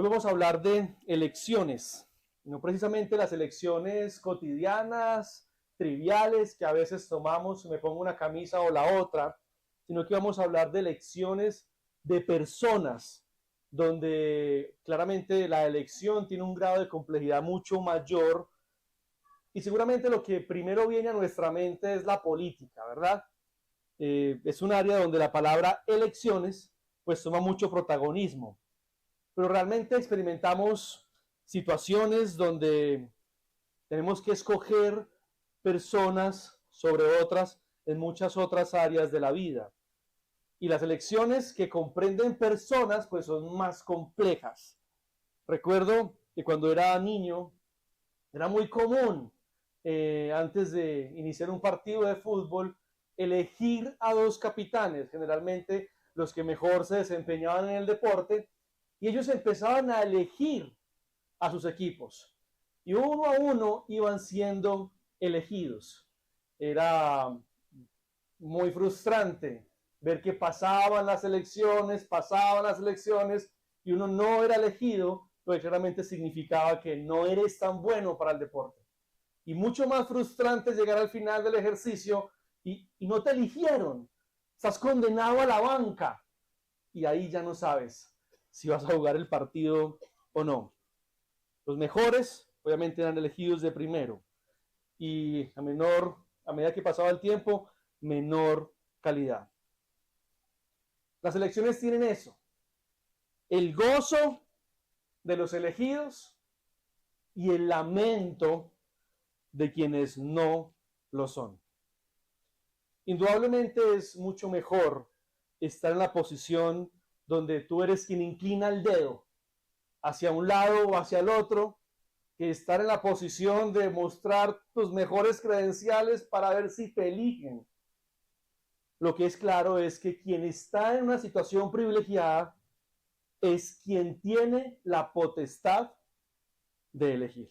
Hoy vamos a hablar de elecciones, no precisamente las elecciones cotidianas, triviales, que a veces tomamos, me pongo una camisa o la otra, sino que vamos a hablar de elecciones de personas, donde claramente la elección tiene un grado de complejidad mucho mayor y seguramente lo que primero viene a nuestra mente es la política, ¿verdad? Es un área donde la palabra elecciones pues toma mucho protagonismo, pero realmente experimentamos situaciones donde tenemos que escoger personas sobre otras en muchas otras áreas de la vida. Y las elecciones que comprenden personas pues son más complejas. Recuerdo que cuando era niño era muy común, antes de iniciar un partido de fútbol, elegir a dos capitanes, generalmente los que mejor se desempeñaban en el deporte, y ellos empezaban a elegir a sus equipos. Y uno a uno iban siendo elegidos. Era muy frustrante ver que pasaban las elecciones y uno no era elegido, lo que claramente significaba que no eres tan bueno para el deporte. Y mucho más frustrante llegar al final del ejercicio y no te eligieron. Estás condenado a la banca y ahí ya no sabes si vas a jugar el partido o no. Los mejores, obviamente, eran elegidos de primero y a medida que pasaba el tiempo, menor calidad. Las elecciones tienen eso, el gozo de los elegidos y el lamento de quienes no lo son. Indudablemente es mucho mejor estar en la posición donde tú eres quien inclina el dedo hacia un lado o hacia el otro, que estar en la posición de mostrar tus mejores credenciales para ver si te eligen. Lo que es claro es que quien está en una situación privilegiada es quien tiene la potestad de elegir.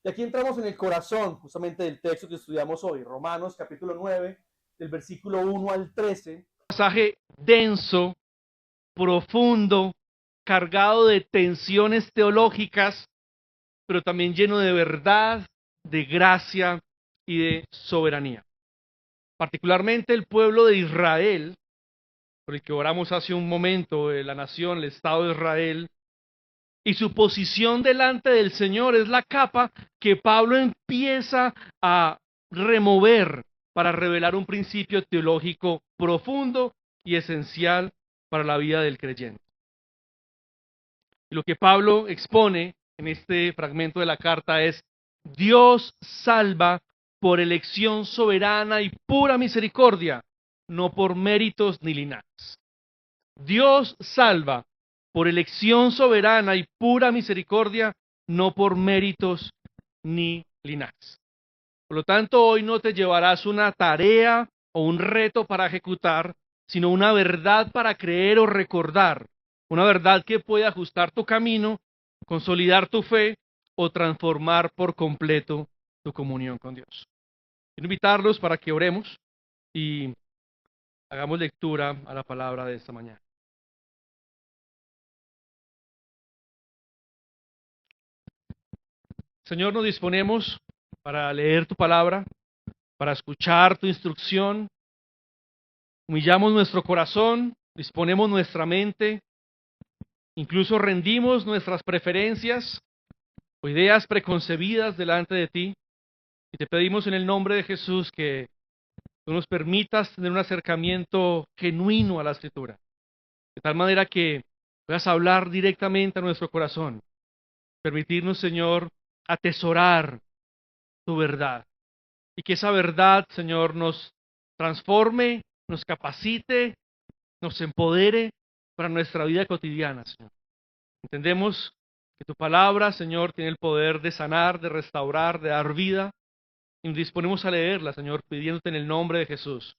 Y aquí entramos en el corazón justamente del texto que estudiamos hoy, Romanos capítulo 9, del versículo 1 al 13. Pasaje denso, profundo, cargado de tensiones teológicas, pero también lleno de verdad, de gracia y de soberanía. Particularmente el pueblo de Israel, por el que oramos hace un momento, la nación, el Estado de Israel, y su posición delante del Señor es la capa que Pablo empieza a remover para revelar un principio teológico profundo y esencial para la vida del creyente. Y lo que Pablo expone en este fragmento de la carta es: Dios salva por elección soberana y pura misericordia, no por méritos ni linajes. Dios salva por elección soberana y pura misericordia, no por méritos ni linajes. Por lo tanto, hoy no te llevarás una tarea o un reto para ejecutar, sino una verdad para creer o recordar, una verdad que puede ajustar tu camino, consolidar tu fe o transformar por completo tu comunión con Dios. Quiero invitarlos para que oremos y hagamos lectura a la palabra de esta mañana. Señor, nos disponemos para leer tu palabra, para escuchar tu instrucción. Humillamos nuestro corazón, disponemos nuestra mente, incluso rendimos nuestras preferencias o ideas preconcebidas delante de ti, y te pedimos en el nombre de Jesús que tú nos permitas tener un acercamiento genuino a la Escritura, de tal manera que puedas hablar directamente a nuestro corazón, permitirnos, Señor, atesorar tu verdad, y que esa verdad, Señor, nos transforme, nos capacite, nos empodere para nuestra vida cotidiana, Señor. Entendemos que tu palabra, Señor, tiene el poder de sanar, de restaurar, de dar vida, y nos disponemos a leerla, Señor, pidiéndote en el nombre de Jesús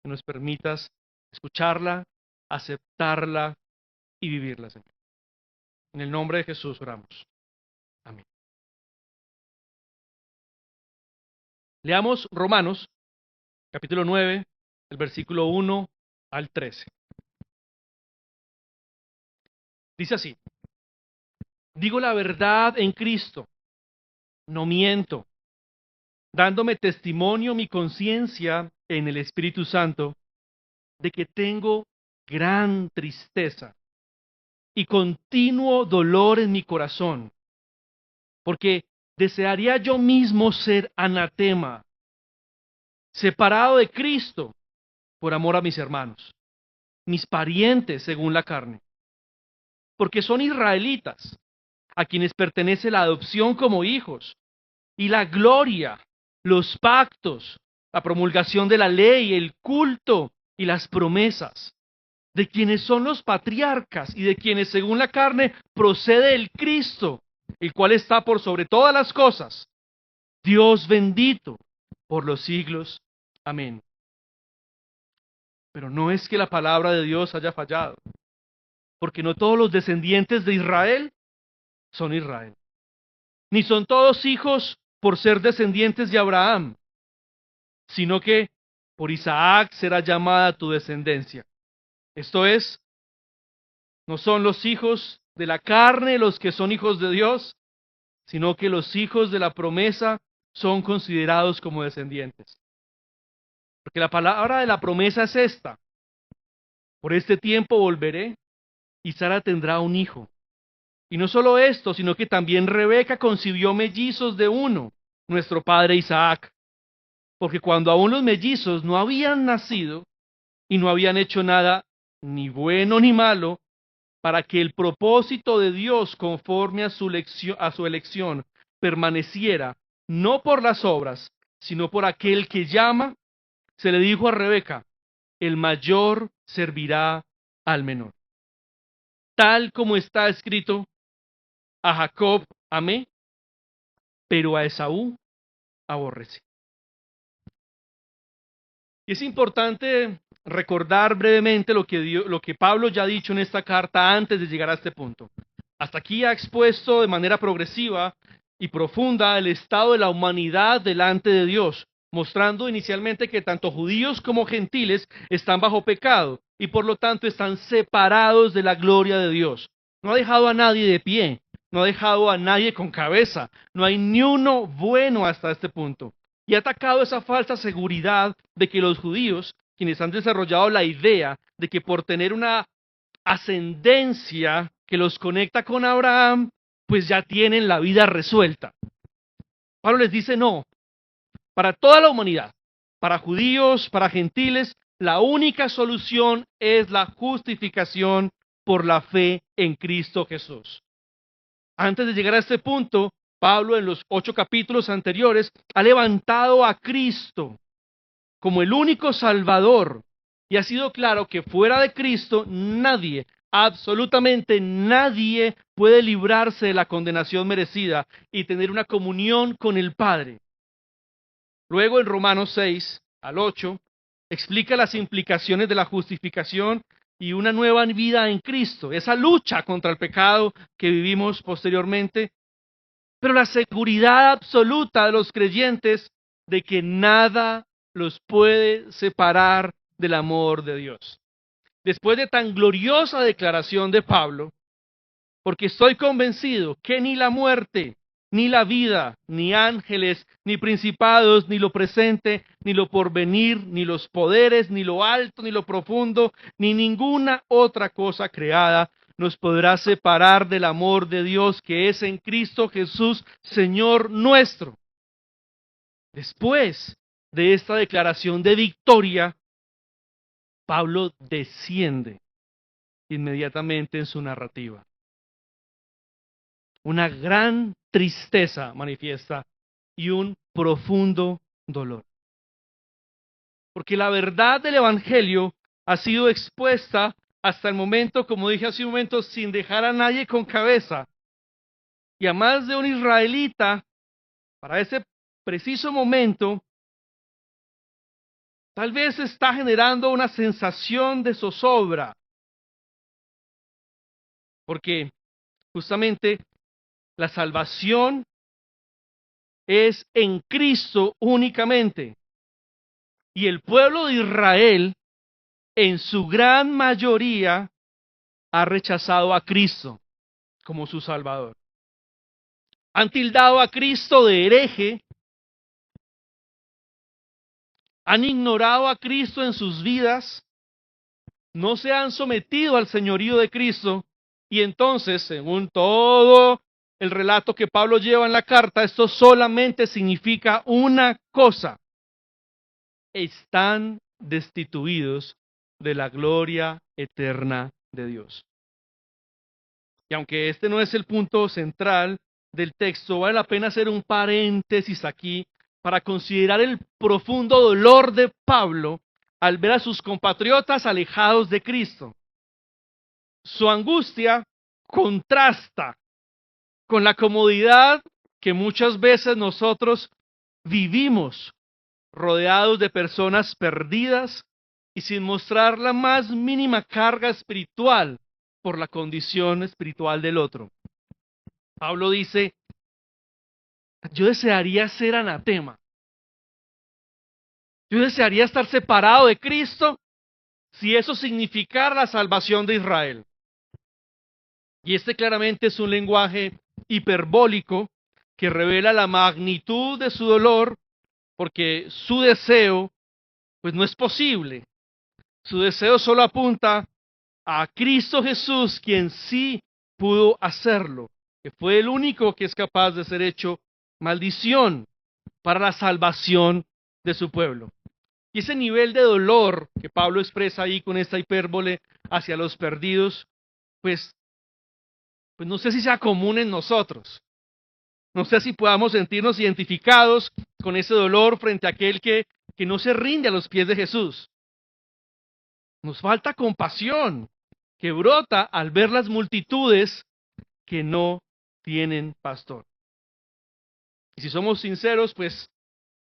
que nos permitas escucharla, aceptarla y vivirla, Señor. En el nombre de Jesús oramos. Amén. Leamos Romanos, capítulo 9, el versículo 1 al 13. Dice así: Digo la verdad en Cristo, no miento, dándome testimonio mi conciencia en el Espíritu Santo de que tengo gran tristeza y continuo dolor en mi corazón, porque desearía yo mismo ser anatema, separado de Cristo por amor a mis hermanos, mis parientes según la carne, porque son israelitas, a quienes pertenece la adopción como hijos, y la gloria, los pactos, la promulgación de la ley, el culto y las promesas, de quienes son los patriarcas y de quienes según la carne procede el Cristo, el cual está por sobre todas las cosas. Dios bendito por los siglos. Amén. Pero no es que la palabra de Dios haya fallado, porque no todos los descendientes de Israel son Israel, ni son todos hijos por ser descendientes de Abraham, sino que por Isaac será llamada tu descendencia. Esto es, no son los hijos de la carne los que son hijos de Dios, sino que los hijos de la promesa son considerados como descendientes. Porque la palabra de la promesa es esta: por este tiempo volveré y Sara tendrá un hijo. Y no solo esto, sino que también Rebeca concibió mellizos de uno, nuestro padre Isaac. Porque cuando aún los mellizos no habían nacido y no habían hecho nada, ni bueno ni malo, para que el propósito de Dios conforme a su elección permaneciera, no por las obras, sino por aquel que llama, se le dijo a Rebeca: el mayor servirá al menor. Tal como está escrito: a Jacob amé, pero a Esaú aborrecí. Y es importante recordar brevemente lo que Pablo ya ha dicho en esta carta antes de llegar a este punto. Hasta aquí ha expuesto de manera progresiva y profunda el estado de la humanidad delante de Dios, mostrando inicialmente que tanto judíos como gentiles están bajo pecado y por lo tanto están separados de la gloria de Dios. No ha dejado a nadie de pie, no ha dejado a nadie con cabeza, no hay ni uno bueno hasta este punto. Y ha atacado esa falsa seguridad de que los judíos, quienes han desarrollado la idea de que por tener una ascendencia que los conecta con Abraham, pues ya tienen la vida resuelta. Pablo les dice no, para toda la humanidad, para judíos, para gentiles, la única solución es la justificación por la fe en Cristo Jesús. Antes de llegar a este punto, Pablo en los 8 capítulos anteriores ha levantado a Cristo como el único Salvador y ha sido claro que fuera de Cristo nadie, absolutamente nadie puede librarse de la condenación merecida y tener una comunión con el Padre. Luego en Romanos 6 al 8 explica las implicaciones de la justificación y una nueva vida en Cristo, esa lucha contra el pecado que vivimos posteriormente, pero la seguridad absoluta de los creyentes de que nada los puede separar del amor de Dios. Después de tan gloriosa declaración de Pablo, porque estoy convencido que ni la muerte, ni la vida, ni ángeles, ni principados, ni lo presente, ni lo porvenir, ni los poderes, ni lo alto, ni lo profundo, ni ninguna otra cosa creada nos podrá separar del amor de Dios que es en Cristo Jesús, Señor nuestro. Después de esta declaración de victoria, Pablo desciende inmediatamente en su narrativa. Una gran tristeza manifiesta y un profundo dolor. Porque la verdad del Evangelio ha sido expuesta hasta el momento, como dije hace un momento, sin dejar a nadie con cabeza. Y a más de un israelita, para ese preciso momento, tal vez está generando una sensación de zozobra. Porque justamente la salvación es en Cristo únicamente. Y el pueblo de Israel, en su gran mayoría, ha rechazado a Cristo como su Salvador. Han tildado a Cristo de hereje, han ignorado a Cristo en sus vidas, no se han sometido al señorío de Cristo, y entonces, según todo el relato que Pablo lleva en la carta, esto solamente significa una cosa: están destituidos de la gloria eterna de Dios. Y aunque este no es el punto central del texto, vale la pena hacer un paréntesis aquí para considerar el profundo dolor de Pablo al ver a sus compatriotas alejados de Cristo. Su angustia contrasta con la comodidad que muchas veces nosotros vivimos, rodeados de personas perdidas y sin mostrar la más mínima carga espiritual por la condición espiritual del otro. Pablo dice: yo desearía ser anatema, yo desearía estar separado de Cristo si eso significara la salvación de Israel. Y este claramente es un lenguaje hiperbólico que revela la magnitud de su dolor, porque su deseo pues no es posible. Su deseo solo apunta a Cristo Jesús, quien sí pudo hacerlo, que fue el único que es capaz de ser hecho maldición para la salvación de su pueblo. Y ese nivel de dolor que Pablo expresa ahí con esta hipérbole hacia los perdidos, pues no sé si sea común en nosotros. No sé si podamos sentirnos identificados con ese dolor frente a aquel que no se rinde a los pies de Jesús. Nos falta compasión que brota al ver las multitudes que no tienen pastor. Y si somos sinceros, pues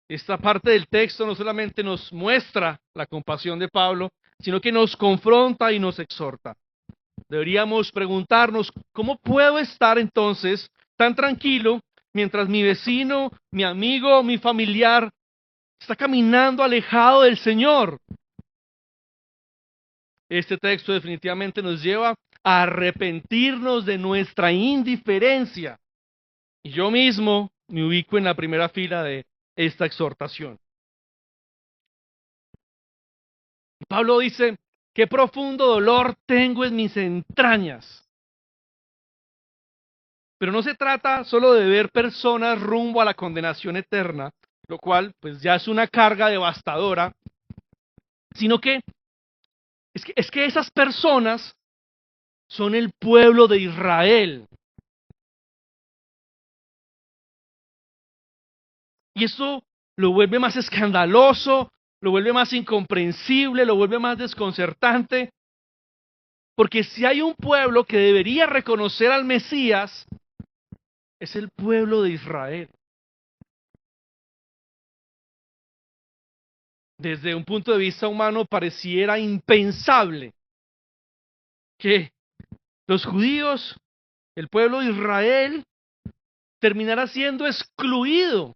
esta parte del texto no solamente nos muestra la compasión de Pablo, sino que nos confronta y nos exhorta. Deberíamos preguntarnos: ¿cómo puedo estar entonces tan tranquilo mientras mi vecino, mi amigo, mi familiar está caminando alejado del Señor? Este texto definitivamente nos lleva a arrepentirnos de nuestra indiferencia. Y yo mismo me ubico en la primera fila de esta exhortación. Pablo dice: qué profundo dolor tengo en mis entrañas. Pero no se trata solo de ver personas rumbo a la condenación eterna, lo cual pues ya es una carga devastadora, sino que es que esas personas son el pueblo de Israel. Y eso lo vuelve más escandaloso, lo vuelve más incomprensible, lo vuelve más desconcertante, porque si hay un pueblo que debería reconocer al Mesías, es el pueblo de Israel. Desde un punto de vista humano pareciera impensable que los judíos, el pueblo de Israel, terminará siendo excluido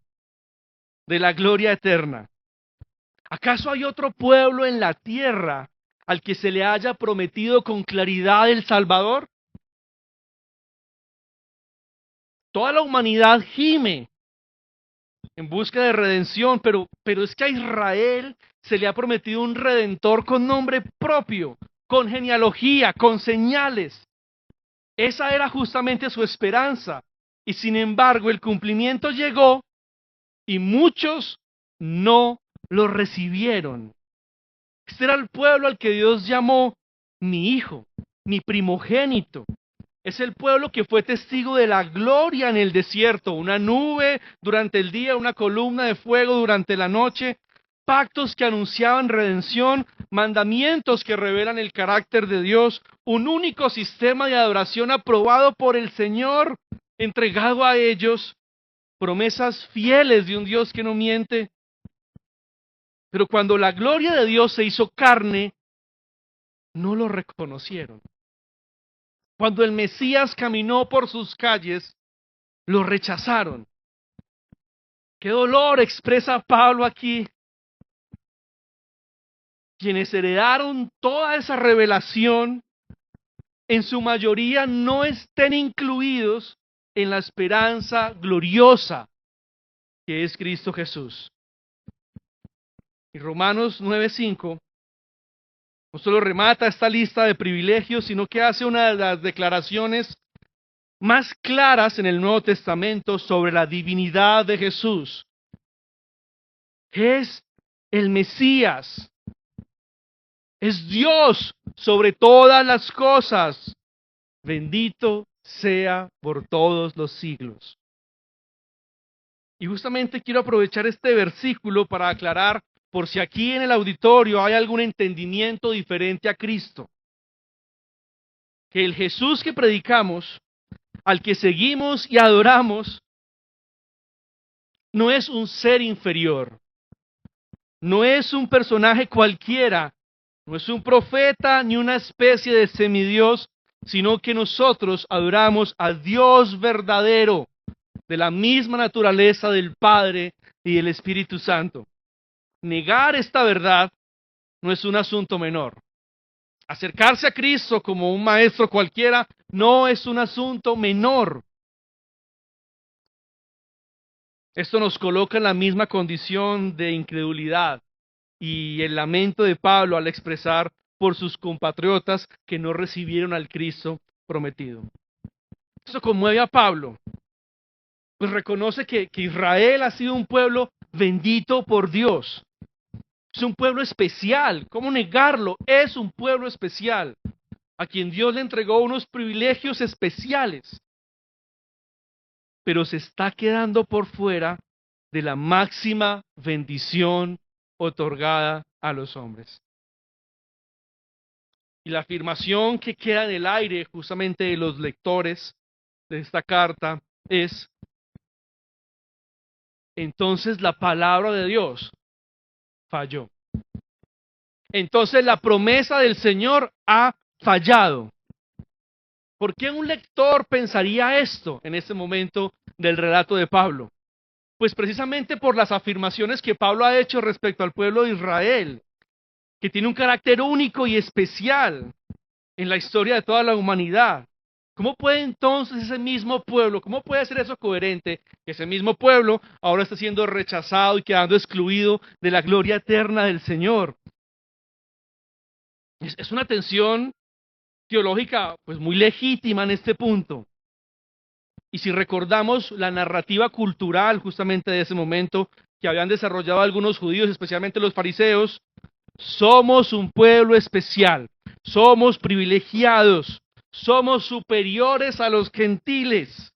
de la gloria eterna. ¿Acaso hay otro pueblo en la tierra al que se le haya prometido con claridad el Salvador? Toda la humanidad gime en busca de redención, pero es que a Israel se le ha prometido un redentor con nombre propio, con genealogía, con señales. Esa era justamente su esperanza. Y sin embargo, el cumplimiento llegó y muchos no lo recibieron. Este era el pueblo al que Dios llamó mi hijo, mi primogénito. Es el pueblo que fue testigo de la gloria en el desierto: una nube durante el día, una columna de fuego durante la noche, pactos que anunciaban redención, mandamientos que revelan el carácter de Dios, un único sistema de adoración aprobado por el Señor, entregado a ellos, promesas fieles de un Dios que no miente. Pero cuando la gloria de Dios se hizo carne, no lo reconocieron. Cuando el Mesías caminó por sus calles, lo rechazaron. Qué dolor expresa Pablo aquí. Quienes heredaron toda esa revelación, en su mayoría no estén incluidos en la esperanza gloriosa que es Cristo Jesús. Y Romanos 9:5 no solo remata esta lista de privilegios, sino que hace una de las declaraciones más claras en el Nuevo Testamento sobre la divinidad de Jesús. Es el Mesías, es Dios sobre todas las cosas. Bendito sea por todos los siglos. Y justamente quiero aprovechar este versículo para aclarar, por si aquí en el auditorio hay algún entendimiento diferente a Cristo, que el Jesús que predicamos, al que seguimos y adoramos, no es un ser inferior, no es un personaje cualquiera, no es un profeta ni una especie de semidios, sino que nosotros adoramos a Dios verdadero, de la misma naturaleza del Padre y del Espíritu Santo. Negar esta verdad no es un asunto menor. Acercarse a Cristo como un maestro cualquiera no es un asunto menor. Esto nos coloca en la misma condición de incredulidad y el lamento de Pablo al expresar por sus compatriotas que no recibieron al Cristo prometido. Esto conmueve a Pablo, pues reconoce que Israel ha sido un pueblo bendito por Dios. Es un pueblo especial. ¿Cómo negarlo? Es un pueblo especial, a quien Dios le entregó unos privilegios especiales, pero se está quedando por fuera de la máxima bendición otorgada a los hombres. Y la afirmación que queda en el aire justamente de los lectores de esta carta es: entonces la palabra de Dios falló. Entonces la promesa del Señor ha fallado. ¿Por qué un lector pensaría esto en este momento del relato de Pablo? Pues precisamente por las afirmaciones que Pablo ha hecho respecto al pueblo de Israel, que tiene un carácter único y especial en la historia de toda la humanidad. ¿Cómo puede entonces ese mismo pueblo, cómo puede ser eso coherente, que ese mismo pueblo ahora está siendo rechazado y quedando excluido de la gloria eterna del Señor? Es una tensión teológica pues muy legítima en este punto. Y si recordamos la narrativa cultural justamente de ese momento que habían desarrollado algunos judíos, especialmente los fariseos, somos un pueblo especial, somos privilegiados, somos superiores a los gentiles,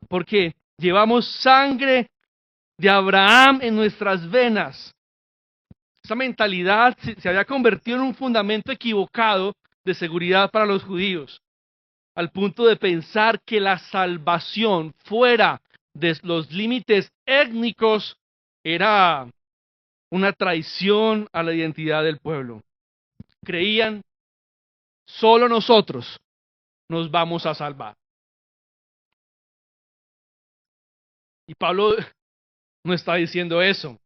porque llevamos sangre de Abraham en nuestras venas. Esa mentalidad se había convertido en un fundamento equivocado de seguridad para los judíos, al punto de pensar que la salvación fuera de los límites étnicos era una traición a la identidad del pueblo. Creían, solo nosotros nos vamos a salvar. Y Pablo no está diciendo eso.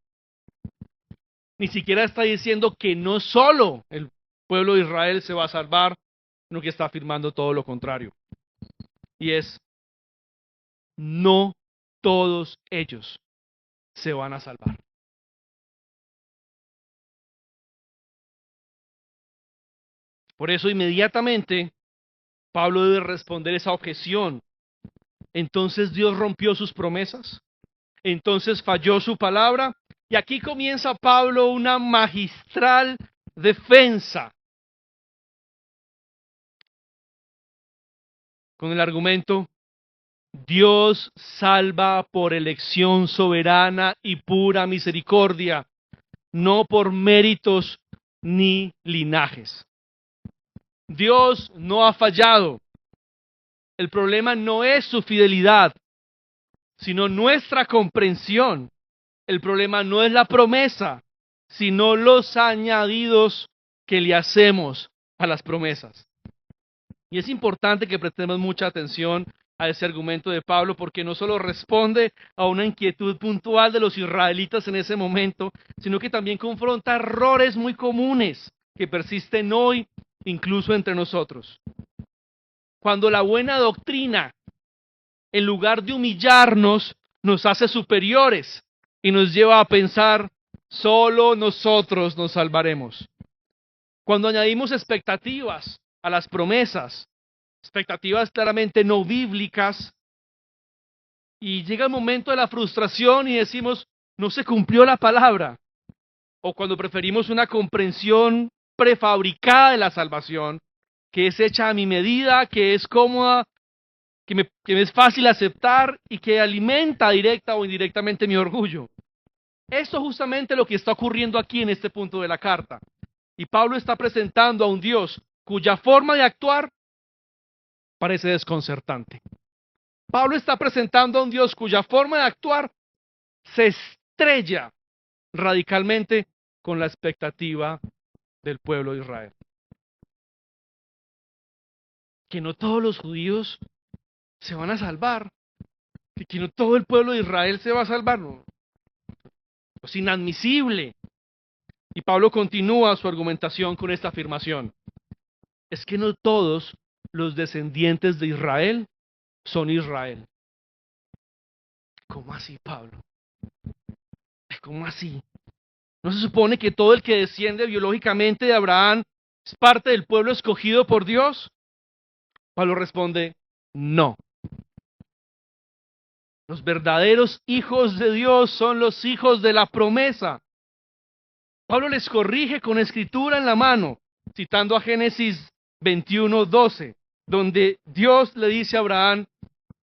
Ni siquiera está diciendo que no solo el pueblo de Israel se va a salvar, sino que está afirmando todo lo contrario. Y es, no todos ellos se van a salvar. Por eso inmediatamente Pablo debe responder esa objeción. Entonces Dios rompió sus promesas, entonces falló su palabra, y aquí comienza Pablo una magistral defensa con el argumento: Dios salva por elección soberana y pura misericordia, no por méritos ni linajes. Dios no ha fallado. El problema no es su fidelidad, sino nuestra comprensión. El problema no es la promesa, sino los añadidos que le hacemos a las promesas. Y es importante que prestemos mucha atención a ese argumento de Pablo, porque no solo responde a una inquietud puntual de los israelitas en ese momento, sino que también confronta errores muy comunes que persisten hoy, incluso entre nosotros. Cuando la buena doctrina en lugar de humillarnos, nos hace superiores y nos lleva a pensar, solo nosotros nos salvaremos. Cuando añadimos expectativas a las promesas, expectativas claramente no bíblicas, y llega el momento de la frustración y decimos, no se cumplió la palabra, o cuando preferimos una comprensión prefabricada de la salvación, que es hecha a mi medida, que es cómoda, que me es fácil aceptar y que alimenta directa o indirectamente mi orgullo. Esto es justamente lo que está ocurriendo aquí en este punto de la carta. Y Pablo está presentando a un Dios cuya forma de actuar parece desconcertante. Pablo está presentando a un Dios cuya forma de actuar se estrella radicalmente con la expectativa del pueblo de Israel. Que no todos los judíos se van a salvar, que no todo el pueblo de Israel se va a salvar, no. Es inadmisible. Y Pablo continúa su argumentación con esta afirmación. Es que no todos los descendientes de Israel son Israel. ¿Cómo así, Pablo? ¿Cómo así? ¿No se supone que todo el que desciende biológicamente de Abraham es parte del pueblo escogido por Dios? Pablo responde, no. Los verdaderos hijos de Dios son los hijos de la promesa. Pablo les corrige con escritura en la mano, citando a Génesis 21:12, donde Dios le dice a Abraham,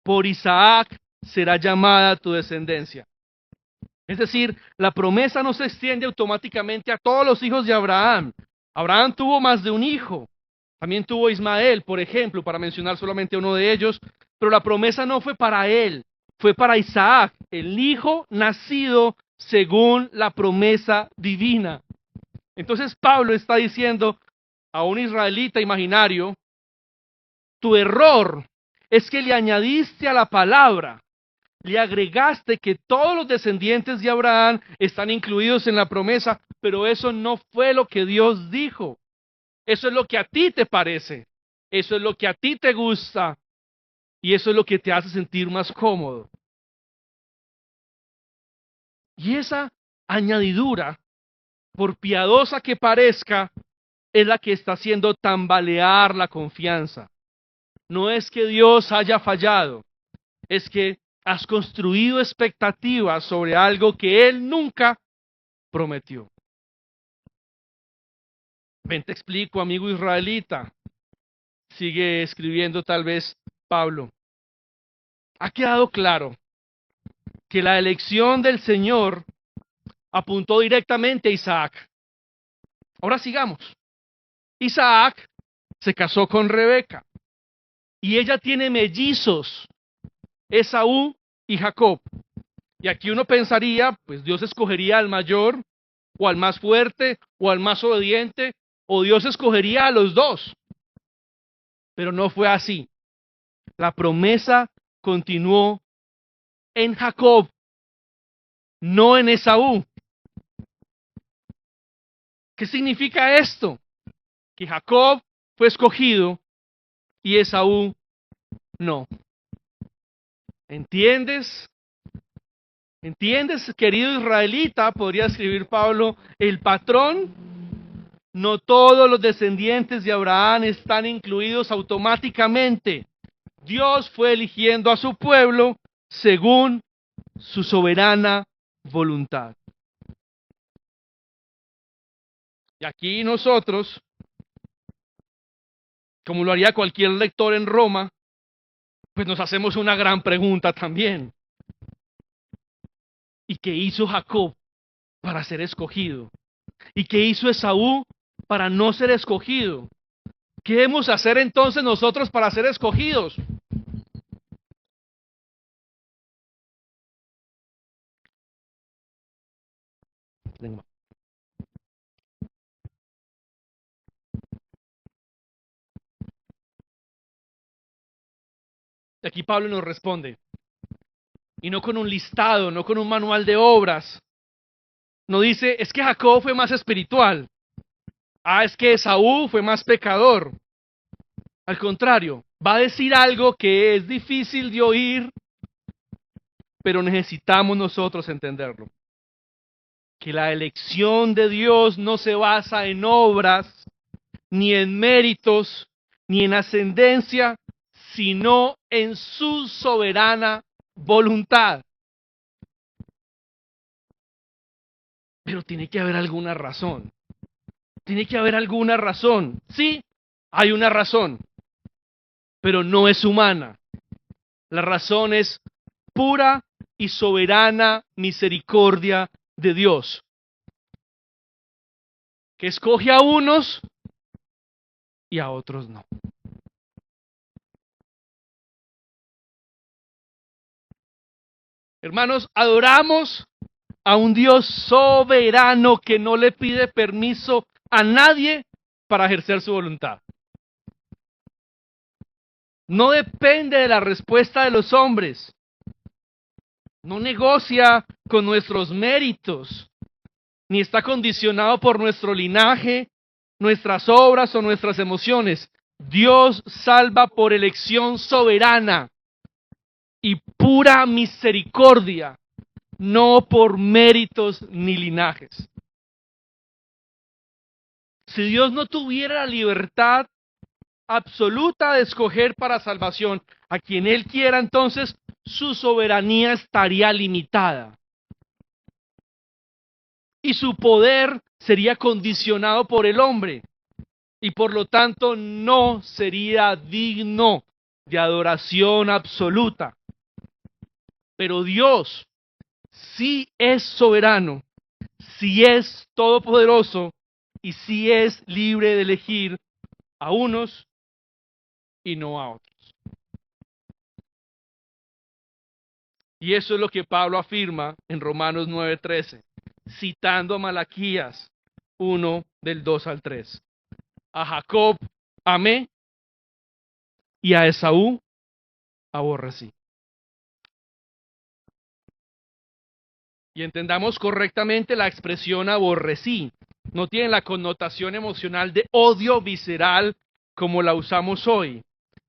por Isaac será llamada tu descendencia. Es decir, la promesa no se extiende automáticamente a todos los hijos de Abraham. Abraham tuvo más de un hijo. También tuvo Ismael, por ejemplo, para mencionar solamente uno de ellos. Pero la promesa no fue para él, fue para Isaac, el hijo nacido según la promesa divina. Entonces Pablo está diciendo a un israelita imaginario, tu error es que le añadiste a la palabra, le agregaste que todos los descendientes de Abraham están incluidos en la promesa, pero eso no fue lo que Dios dijo. Eso es lo que a ti te parece, eso es lo que a ti te gusta y eso es lo que te hace sentir más cómodo. Y esa añadidura, por piadosa que parezca, es la que está haciendo tambalear la confianza. No es que Dios haya fallado, es que has construido expectativas sobre algo que Él nunca prometió. Ven, te explico, amigo israelita. Sigue escribiendo tal vez Pablo. Ha quedado claro que la elección del Señor apuntó directamente a Isaac. Ahora sigamos. Isaac se casó con Rebeca y ella tiene mellizos, Esaú y Jacob. Y aquí uno pensaría, pues Dios escogería al mayor, o al más fuerte, o al más obediente, o Dios escogería a los dos. Pero no fue así. La promesa continuó en Jacob, no en Esaú. ¿Qué significa esto? Que Jacob fue escogido y Esaú no. ¿Entiendes? ¿Entiendes, querido israelita? Podría escribir Pablo, el patrón. No todos los descendientes de Abraham están incluidos automáticamente. Dios fue eligiendo a su pueblo según su soberana voluntad. Y aquí nosotros, como lo haría cualquier lector en Roma, pues nos hacemos una gran pregunta también. ¿Y qué hizo Jacob para ser escogido? ¿Y qué hizo Esaú para no ser escogido? ¿Qué debemos hacer entonces nosotros para ser escogidos? Y aquí Pablo nos responde, y no con un listado, no con un manual de obras. No dice, es que Jacob fue más espiritual. Es que Esaú fue más pecador. Al contrario, va a decir algo que es difícil de oír, pero necesitamos nosotros entenderlo. Que la elección de Dios no se basa en obras, ni en méritos, ni en ascendencia, sino en su soberana voluntad. Pero tiene que haber alguna razón. Tiene que haber alguna razón. Sí, hay una razón, pero no es humana. La razón es pura y soberana misericordia de Dios, que escoge a unos y a otros no. Hermanos, adoramos a un Dios soberano que no le pide permiso a nadie para ejercer su voluntad. No depende de la respuesta de los hombres. No negocia con nuestros méritos, ni está condicionado por nuestro linaje, nuestras obras o nuestras emociones. Dios salva por elección soberana y pura misericordia, no por méritos ni linajes. Si Dios no tuviera la libertad absoluta de escoger para salvación a quien Él quiera, entonces su soberanía estaría limitada. Y su poder sería condicionado por el hombre. Y por lo tanto no sería digno de adoración absoluta. Pero Dios sí es soberano, sí es todopoderoso y sí es libre de elegir a unos y no a otros. Y eso es lo que Pablo afirma en Romanos 9:13, citando a Malaquías 1 del 2 al 3. A Jacob amé y a Esaú aborrecí. Y entendamos correctamente la expresión aborrecí. No tiene la connotación emocional de odio visceral como la usamos hoy.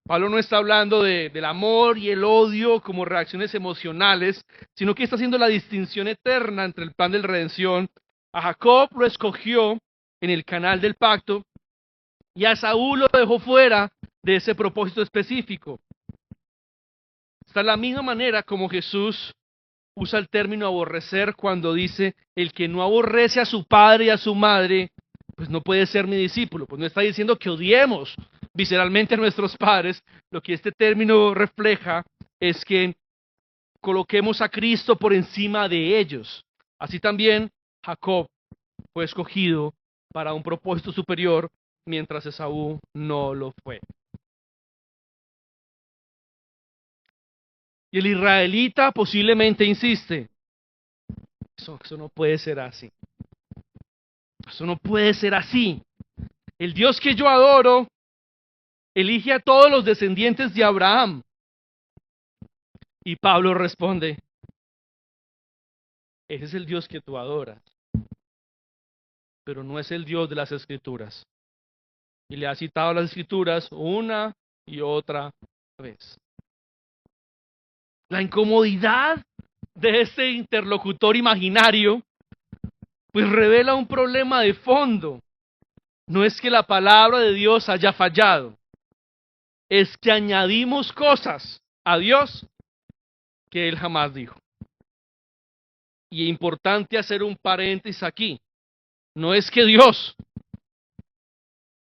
Pablo no está hablando del amor y el odio como reacciones emocionales, sino que está haciendo la distinción eterna entre el plan de redención. A Jacob lo escogió en el canal del pacto y a Saúl lo dejó fuera de ese propósito específico. Está de la misma manera como Jesús usa el término aborrecer cuando dice, el que no aborrece a su padre y a su madre, pues no puede ser mi discípulo. Pues no está diciendo que odiemos visceralmente a nuestros padres. Lo que este término refleja es que coloquemos a Cristo por encima de ellos. Así también Jacob fue escogido para un propósito superior, mientras Esaú no lo fue. Y el israelita posiblemente insiste, eso no puede ser así. Eso no puede ser así. El Dios que yo adoro elige a todos los descendientes de Abraham. Y Pablo responde, ese es el Dios que tú adoras, pero no es el Dios de las Escrituras. Y le ha citado las Escrituras una y otra vez. La incomodidad de este interlocutor imaginario pues revela un problema de fondo. No es que la palabra de Dios haya fallado, es que añadimos cosas a Dios que Él jamás dijo. Y es importante hacer un paréntesis aquí. No es que Dios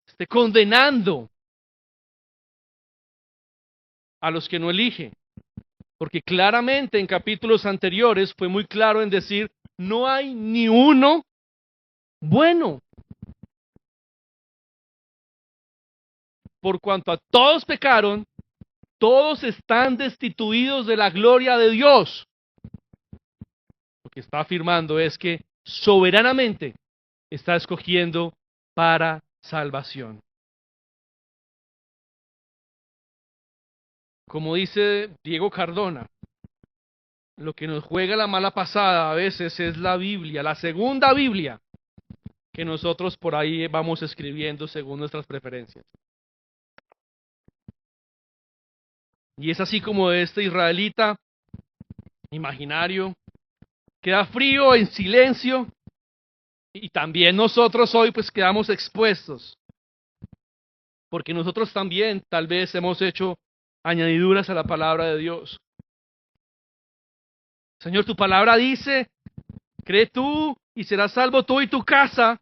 esté condenando a los que no elige, porque claramente en capítulos anteriores fue muy claro en decir, no hay ni uno bueno. Por cuanto a todos pecaron, todos están destituidos de la gloria de Dios. Lo que está afirmando es que soberanamente está escogiendo para salvación. Como dice Diego Cardona, lo que nos juega la mala pasada a veces es la Biblia, la segunda Biblia, que nosotros por ahí vamos escribiendo según nuestras preferencias. Y es así como este israelita imaginario queda frío, en silencio, y también nosotros hoy pues quedamos expuestos, porque nosotros también tal vez hemos hecho añadiduras a la palabra de Dios. Señor, tu palabra dice, cree tú y serás salvo tú y tu casa.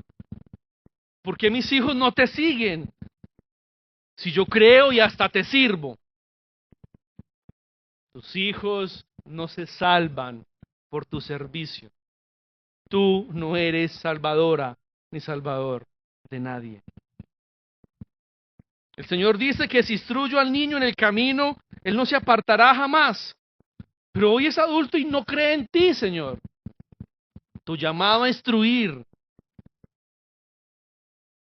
¿Por qué mis hijos no te siguen? Si yo creo y hasta te sirvo. Tus hijos no se salvan por tu servicio. Tú no eres salvadora ni salvador de nadie. El Señor dice que si instruyo al niño en el camino, él no se apartará jamás. Pero hoy es adulto y no cree en ti, Señor. Tu llamado a instruir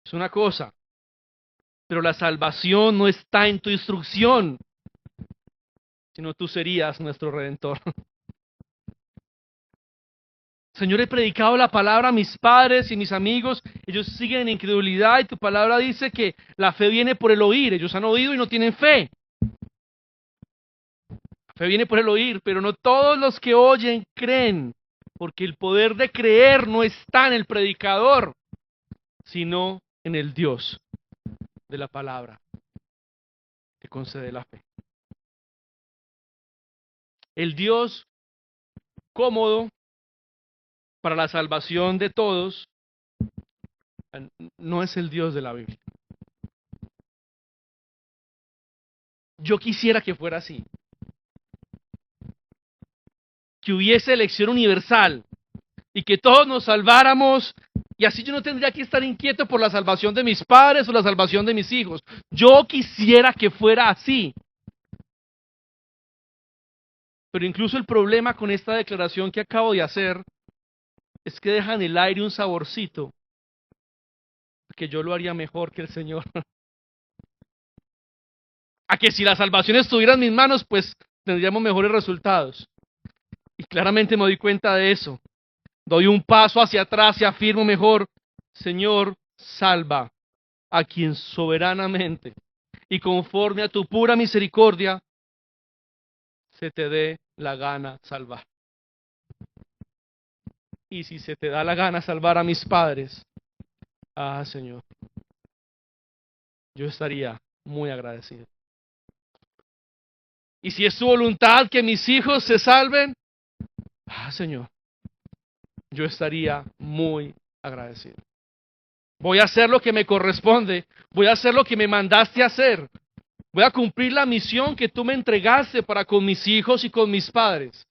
es una cosa, pero la salvación no está en tu instrucción, sino tú serías nuestro Redentor. Señor, he predicado la palabra a mis padres y mis amigos, ellos siguen en incredulidad y tu palabra dice que la fe viene por el oír, ellos han oído y no tienen fe. La fe viene por el oír, pero no todos los que oyen creen, porque el poder de creer no está en el predicador, sino en el Dios de la palabra que concede la fe. El Dios cómodo para la salvación de todos no es el Dios de la Biblia. Yo quisiera que fuera así. Que hubiese elección universal y que todos nos salváramos y así yo no tendría que estar inquieto por la salvación de mis padres o la salvación de mis hijos. Yo quisiera que fuera así. Pero incluso el problema con esta declaración que acabo de hacer es que deja en el aire un saborcito, que yo lo haría mejor que el Señor. A que si la salvación estuviera en mis manos, pues tendríamos mejores resultados. Y claramente me doy cuenta de eso. Doy un paso hacia atrás y afirmo mejor, Señor, salva a quien soberanamente y conforme a tu pura misericordia se te dé la gana salvar. Y si se te da la gana salvar a mis padres, Señor, yo estaría muy agradecido. Y si es tu voluntad que mis hijos se salven, Señor, yo estaría muy agradecido. Voy a hacer lo que me corresponde, voy a hacer lo que me mandaste a hacer. Voy a cumplir la misión que tú me entregaste para con mis hijos y con mis padres.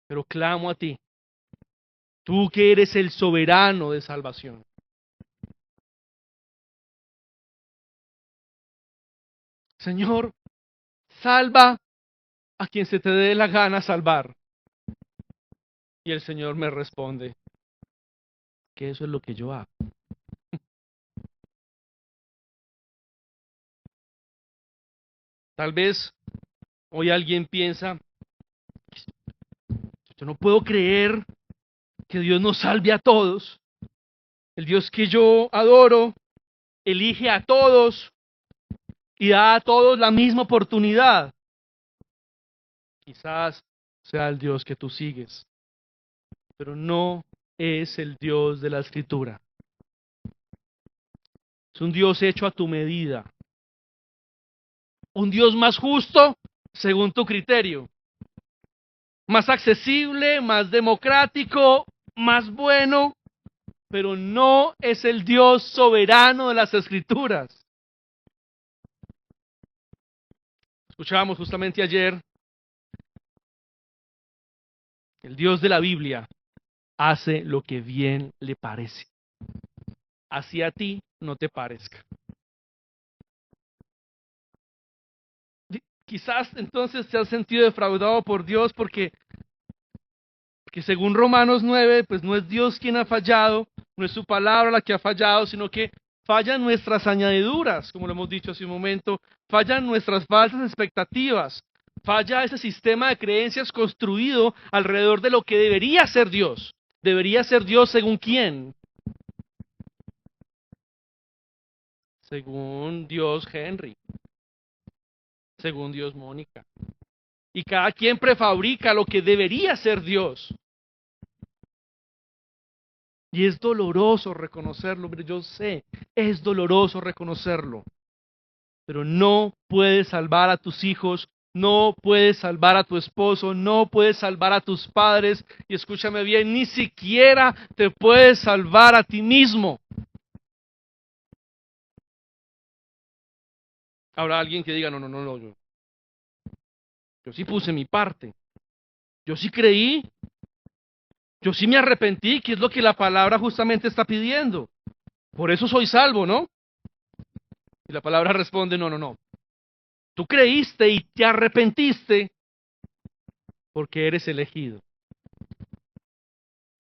Pero clamo a ti, tú que eres el soberano de salvación. Señor, salva a quien se te dé la gana salvar. Y el Señor me responde que eso es lo que yo hago. Tal vez hoy alguien piensa, yo no puedo creer que Dios nos salve a todos. El Dios que yo adoro elige a todos y da a todos la misma oportunidad. Quizás sea el Dios que tú sigues, pero no es el Dios de la Escritura. Es un Dios hecho a tu medida. Un Dios más justo según tu criterio. Más accesible, más democrático, más bueno, pero no es el Dios soberano de las Escrituras. Escuchábamos justamente ayer, el Dios de la Biblia hace lo que bien le parece. Así a ti no te parezca. Quizás entonces te has sentido defraudado por Dios porque según Romanos 9, pues no es Dios quien ha fallado, no es su palabra la que ha fallado, sino que fallan nuestras añadiduras, como lo hemos dicho hace un momento, fallan nuestras falsas expectativas, falla ese sistema de creencias construido alrededor de lo que debería ser Dios. ¿Debería ser Dios según quién? según Dios Henry, según Dios Mónica. Y cada quien prefabrica lo que debería ser Dios. Y es doloroso reconocerlo, pero yo sé, es doloroso reconocerlo. Pero no puedes salvar a tus hijos, no puedes salvar a tu esposo, no puedes salvar a tus padres. Y escúchame bien, ni siquiera te puedes salvar a ti mismo. Habrá alguien que diga, no, yo sí puse mi parte. Yo sí creí, yo sí me arrepentí, que es lo que la palabra justamente está pidiendo. Por eso soy salvo, ¿no? Y la palabra responde, no. Tú creíste y te arrepentiste porque eres elegido.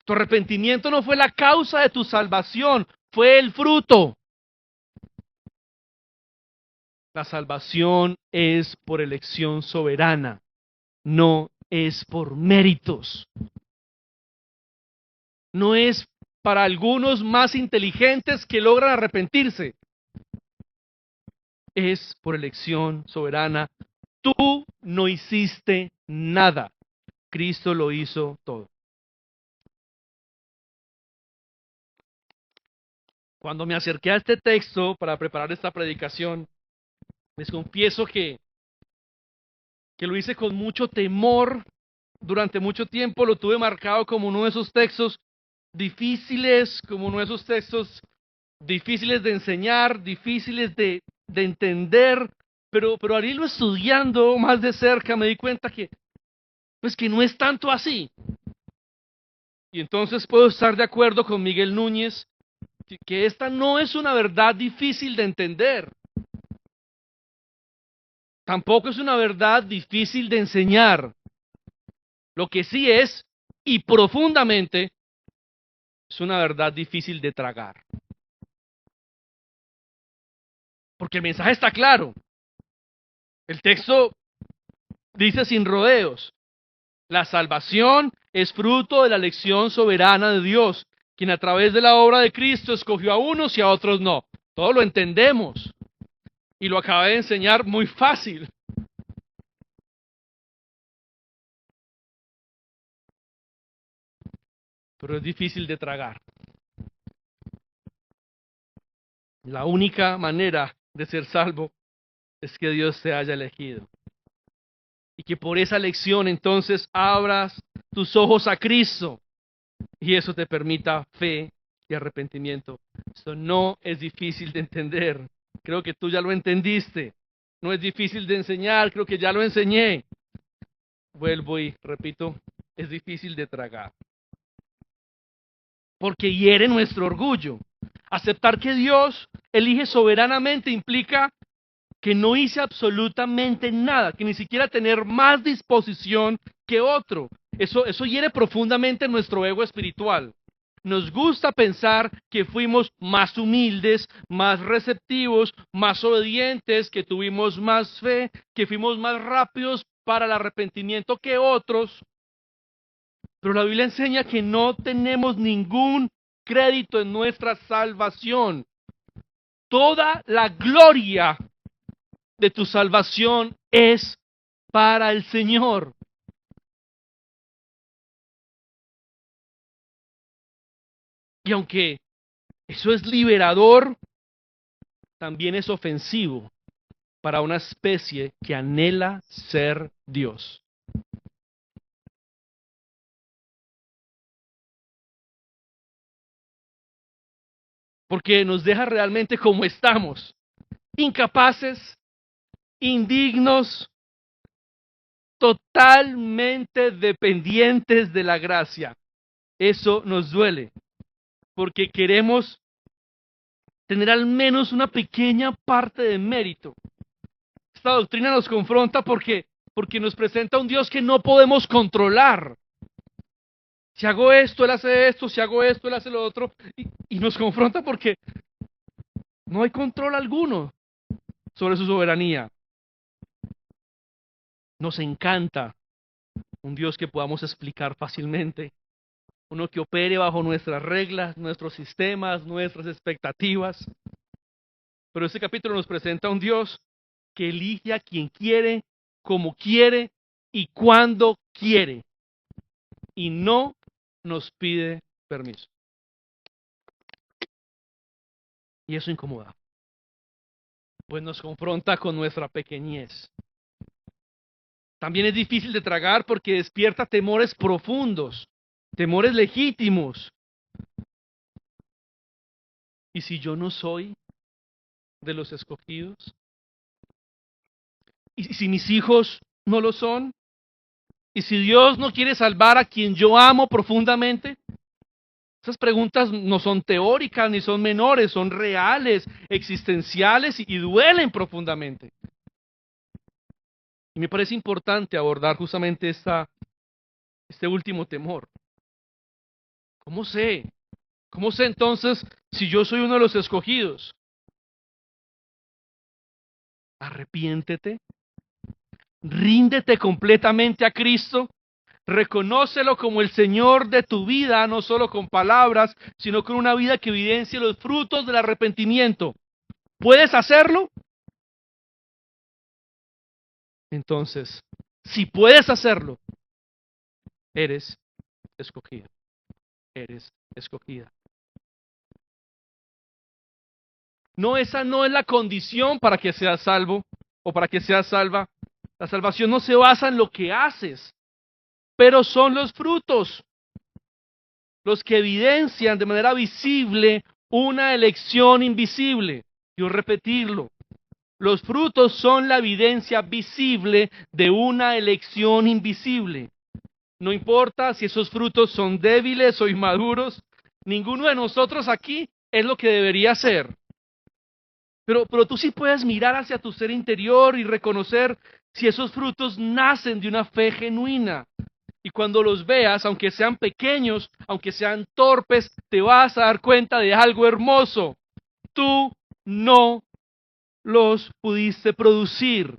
Tu arrepentimiento no fue la causa de tu salvación, fue el fruto. La salvación es por elección soberana, no es por méritos. No es para algunos más inteligentes que logran arrepentirse. Es por elección soberana. Tú no hiciste nada. Cristo lo hizo todo. Cuando me acerqué a este texto para preparar esta predicación, les confieso que lo hice con mucho temor. Durante mucho tiempo lo tuve marcado como uno de esos textos difíciles, como uno de esos textos difíciles de enseñar, difíciles de entender, pero al irlo estudiando más de cerca me di cuenta que, pues que no es tanto así. Y entonces puedo estar de acuerdo con Miguel Núñez, que esta no es una verdad difícil de entender. Tampoco es una verdad difícil de enseñar. Lo que sí es, y profundamente, es una verdad difícil de tragar. Porque el mensaje está claro. El texto dice sin rodeos: la salvación es fruto de la elección soberana de Dios, quien a través de la obra de Cristo escogió a unos y a otros no. Todo lo entendemos. Y lo acabé de enseñar muy fácil. Pero es difícil de tragar. La única manera de ser salvo es que Dios te haya elegido. Y que por esa elección entonces abras tus ojos a Cristo. Y eso te permita fe y arrepentimiento. Esto no es difícil de entender. Creo que tú ya lo entendiste. No es difícil de enseñar, creo que ya lo enseñé. Vuelvo y repito, es difícil de tragar. Porque hiere nuestro orgullo. Aceptar que Dios elige soberanamente implica que no hice absolutamente nada, que ni siquiera tener más disposición que otro. Eso hiere profundamente nuestro ego espiritual. Nos gusta pensar que fuimos más humildes, más receptivos, más obedientes, que tuvimos más fe, que fuimos más rápidos para el arrepentimiento que otros. Pero la Biblia enseña que no tenemos ningún crédito en nuestra salvación. Toda la gloria de tu salvación es para el Señor. Y aunque eso es liberador, también es ofensivo para una especie que anhela ser Dios. Porque nos deja realmente como estamos, incapaces, indignos, totalmente dependientes de la gracia. Eso nos duele, porque queremos tener al menos una pequeña parte de mérito. Esta doctrina nos confronta porque nos presenta un Dios que no podemos controlar. Si hago esto, Él hace esto, si hago esto, Él hace lo otro, y nos confronta porque no hay control alguno sobre su soberanía. Nos encanta un Dios que podamos explicar fácilmente, uno que opere bajo nuestras reglas, nuestros sistemas, nuestras expectativas. Pero este capítulo nos presenta a un Dios que elige a quien quiere, como quiere y cuando quiere. Y no nos pide permiso. Y eso incomoda, pues nos confronta con nuestra pequeñez. También es difícil de tragar porque despierta temores profundos, temores legítimos. ¿Y si yo no soy de los escogidos? ¿Y si mis hijos no lo son? ¿Y si Dios no quiere salvar a quien yo amo profundamente? Esas preguntas no son teóricas ni son menores, son reales, existenciales y duelen profundamente. Y me parece importante abordar justamente este último temor. ¿Cómo sé? ¿Cómo sé entonces si yo soy uno de los escogidos? Arrepiéntete, ríndete completamente a Cristo, reconócelo como el Señor de tu vida, no solo con palabras, sino con una vida que evidencie los frutos del arrepentimiento. ¿Puedes hacerlo? Entonces, si puedes hacerlo, eres escogido, eres escogida. No, esa no es la condición para que seas salvo o para que seas salva. La salvación no se basa en lo que haces, pero son los frutos los que evidencian de manera visible una elección invisible. Yo repetirlo. Los frutos son la evidencia visible de una elección invisible. No importa si esos frutos son débiles o inmaduros, ninguno de nosotros aquí es lo que debería ser. Pero tú sí puedes mirar hacia tu ser interior y reconocer si esos frutos nacen de una fe genuina. Y cuando los veas, aunque sean pequeños, aunque sean torpes, te vas a dar cuenta de algo hermoso. Tú no los pudiste producir.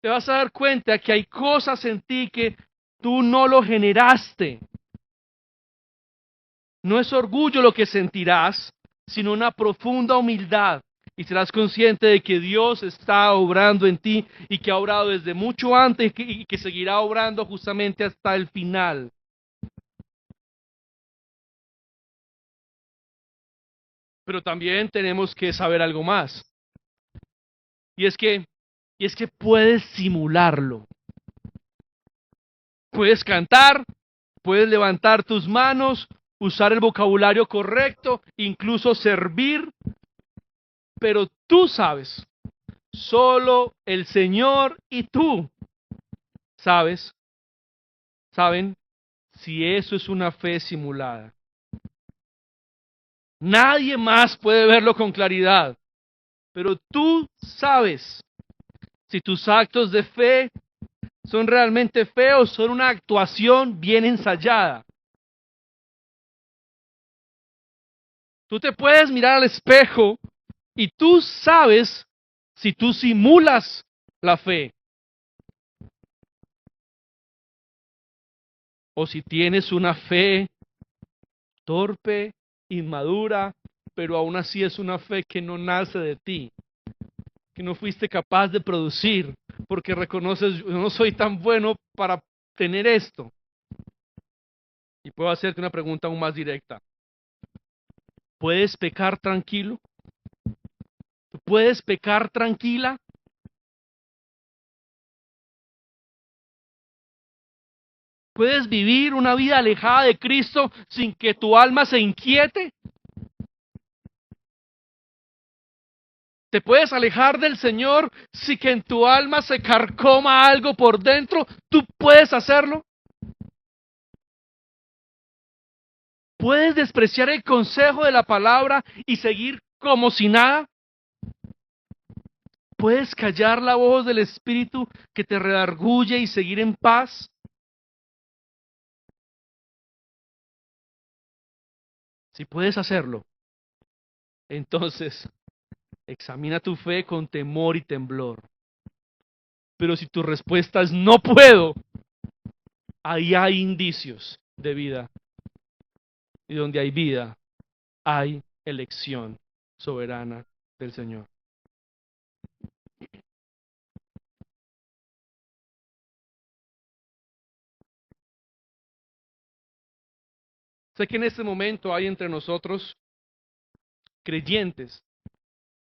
Te vas a dar cuenta que hay cosas en ti que tú no lo generaste. No es orgullo lo que sentirás, sino una profunda humildad. Y serás consciente de que Dios está obrando en ti y que ha obrado desde mucho antes y que seguirá obrando justamente hasta el final. Pero también tenemos que saber algo más. Y es que, puedes simularlo. Puedes cantar, puedes levantar tus manos, usar el vocabulario correcto, incluso servir, pero tú sabes, solo el Señor y tú saben si eso es una fe simulada. Nadie más puede verlo con claridad, pero tú sabes si tus actos de fe son realmente feos, son una actuación bien ensayada. Tú te puedes mirar al espejo y tú sabes si tú simulas la fe o si tienes una fe torpe, inmadura, pero aún así es una fe que no nace de ti, que no fuiste capaz de producir, porque reconoces, yo no soy tan bueno para tener esto. Y puedo hacerte una pregunta aún más directa. ¿Puedes pecar tranquilo? ¿Puedes pecar tranquila? ¿Puedes vivir una vida alejada de Cristo sin que tu alma se inquiete? ¿Te puedes alejar del Señor sin que en tu alma se carcoma algo por dentro? ¿Tú puedes hacerlo? ¿Puedes despreciar el consejo de la palabra y seguir como si nada? ¿Puedes callar la voz del Espíritu que te redarguye y seguir en paz? Si puedes hacerlo, entonces examina tu fe con temor y temblor. Pero si tu respuesta es no puedo, ahí hay indicios de vida. Y donde hay vida, hay elección soberana del Señor. Sé que en este momento hay entre nosotros creyentes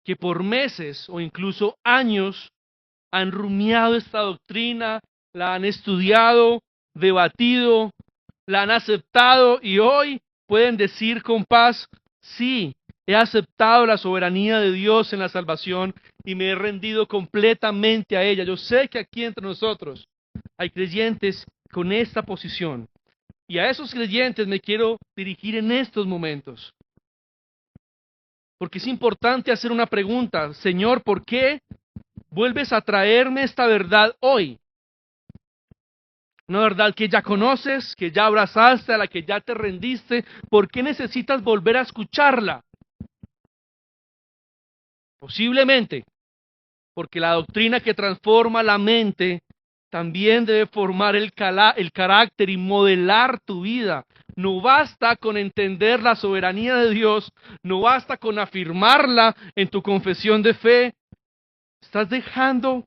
que por meses o incluso años han rumiado esta doctrina, la han estudiado, debatido, la han aceptado y hoy pueden decir con paz, sí, he aceptado la soberanía de Dios en la salvación y me he rendido completamente a ella. Yo sé que aquí entre nosotros hay creyentes con esta posición y a esos creyentes me quiero dirigir en estos momentos. Porque es importante hacer una pregunta, Señor, ¿por qué vuelves a traerme esta verdad hoy? Una verdad que ya conoces, que ya abrazaste, a la que ya te rendiste. ¿Por qué necesitas volver a escucharla? Posiblemente porque la doctrina que transforma la mente también debe formar el carácter y modelar tu vida. No basta con entender la soberanía de Dios, no basta con afirmarla en tu confesión de fe. Estás dejando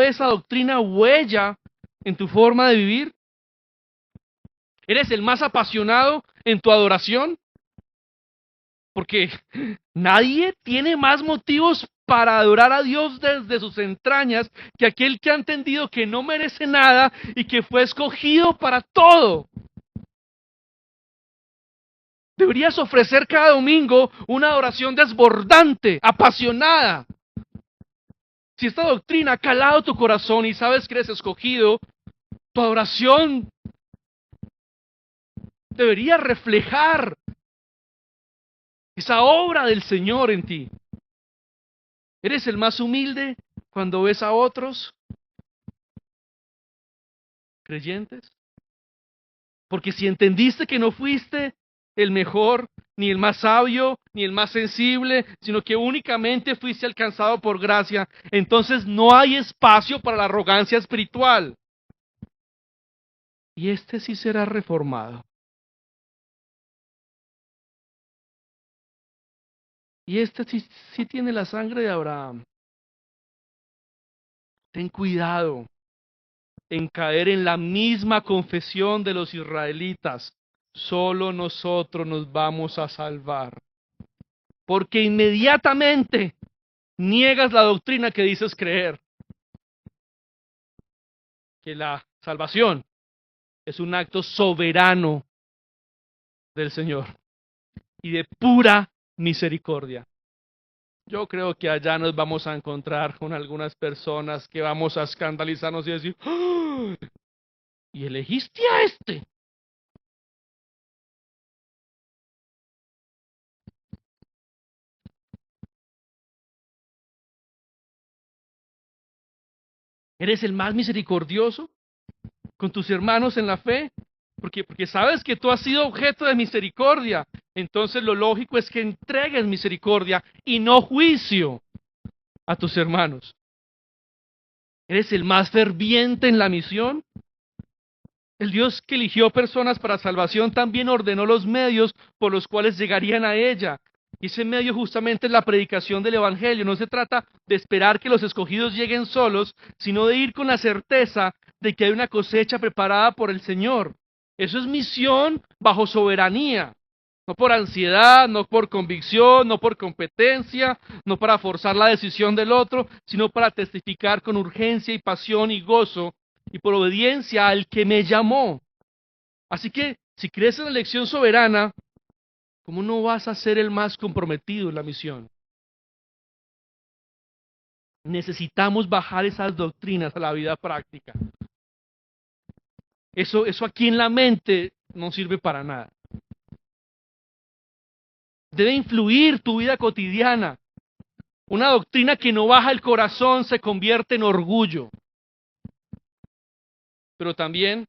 esa doctrina huella en tu forma de vivir. ¿Eres el más apasionado en tu adoración? Porque nadie tiene más motivos para adorar a Dios desde sus entrañas que aquel que ha entendido que no merece nada y que fue escogido para todo. Deberías ofrecer cada domingo una adoración desbordante, apasionada. Si esta doctrina ha calado tu corazón y sabes que eres escogido, tu adoración debería reflejar esa obra del Señor en ti. ¿Eres el más humilde cuando ves a otros creyentes? Porque si entendiste que no fuiste el mejor, ni el más sabio, ni el más sensible, sino que únicamente fuiste alcanzado por gracia, entonces no hay espacio para la arrogancia espiritual. Y este sí será reformado. Y este sí tiene la sangre de Abraham. Ten cuidado en caer en la misma confesión de los israelitas. Solo nosotros nos vamos a salvar. Porque inmediatamente niegas la doctrina que dices creer. Que la salvación es un acto soberano del Señor y de pura misericordia. Yo creo que allá nos vamos a encontrar con algunas personas que vamos a escandalizarnos y decir, ¡oh! ¿Y elegiste a este? ¿Eres el más misericordioso con tus hermanos en la fe? Porque sabes que tú has sido objeto de misericordia. Entonces lo lógico es que entregues misericordia y no juicio a tus hermanos. ¿Eres el más ferviente en la misión? El Dios que eligió personas para salvación también ordenó los medios por los cuales llegarían a ella. Y ese medio justamente es la predicación del Evangelio. No se trata de esperar que los escogidos lleguen solos, sino de ir con la certeza de que hay una cosecha preparada por el Señor. Eso es misión bajo soberanía. No por ansiedad, no por convicción, no por competencia, no para forzar la decisión del otro, sino para testificar con urgencia y pasión y gozo y por obediencia al que me llamó. Así que, si crees en la elección soberana, ¿cómo no vas a ser el más comprometido en la misión? Necesitamos bajar esas doctrinas a la vida práctica. Eso aquí en la mente no sirve para nada. Debe influir tu vida cotidiana. Una doctrina que no baja el corazón se convierte en orgullo. Pero también